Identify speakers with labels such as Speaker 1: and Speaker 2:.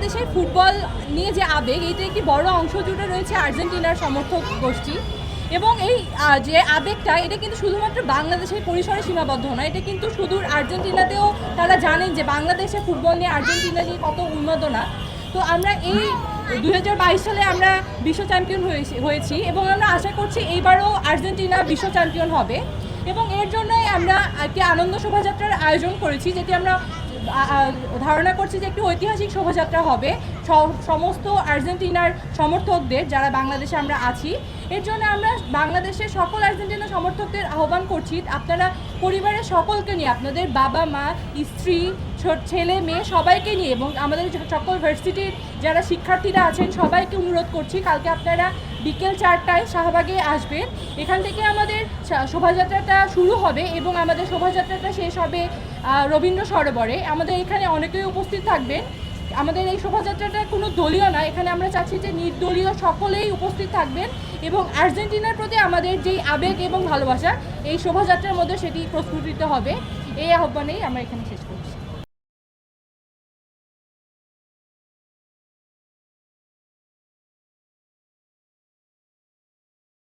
Speaker 1: বাংলাদেশের ফুটবল নিয়ে যে আবেগ, এইটা একটি বড় অংশ জুড়ে রয়েছে আর্জেন্টিনার সমর্থক গোষ্ঠী। এবং এই যে আবেগটা, এটা কিন্তু শুধুমাত্র বাংলাদেশের পরিসরে সীমাবদ্ধ নয়, এটা কিন্তু সুদূর আর্জেন্টিনাতেও তারা জানেন যে বাংলাদেশের ফুটবল নিয়ে আর্জেন্টিনা নিয়ে কত উন্মাদনা। তো আমরা এই 2022 সালে আমরা বিশ্ব চ্যাম্পিয়ন হয়েছি এবং আমরা আশা করছি এইবারও আর্জেন্টিনা বিশ্ব চ্যাম্পিয়ন হবে। এবং এর জন্যই আমরা একটি আনন্দ শোভাযাত্রার আয়োজন করেছি, যেটি আমরা ধারণা করছি যে একটি ঐতিহাসিক শোভাযাত্রা হবে সমস্ত আর্জেন্টিনার সমর্থকদের, যারা বাংলাদেশে আমরা আছি। এর জন্য আমরা বাংলাদেশের সকল আর্জেন্টিনা সমর্থকদের আহ্বান করছি, আপনারা পরিবারের সকলকে নিয়ে, আপনাদের বাবা মা, স্ত্রী, ছেলে মেয়ে সবাইকে নিয়ে, এবং আমাদের সকল ভার্সিটির যারা শিক্ষার্থীরা আছেন সবাইকে অনুরোধ করছি, কালকে আপনারা বিকেল 4টায় শাহবাগে আসবেন। এখান থেকে আমাদের শোভাযাত্রাটা শুরু হবে এবং আমাদের শোভাযাত্রাটা শেষ হবে রবীন্দ্র সরোবরে। আমাদের এখানে অনেকেই উপস্থিত থাকবেন। আমাদের এই শোভাযাত্রাটা কোনো দলীয় না, এখানে আমরা চাচ্ছি যে নির্দলীয় সকলেই উপস্থিত থাকবেন এবং আর্জেন্টিনার প্রতি আমাদের যেই আবেগ এবং ভালোবাসা এই শোভাযাত্রার মধ্যে সেটি প্রস্ফুটিত হবে। এই আহ্বানেই আমরা এখানে শেষ করছি।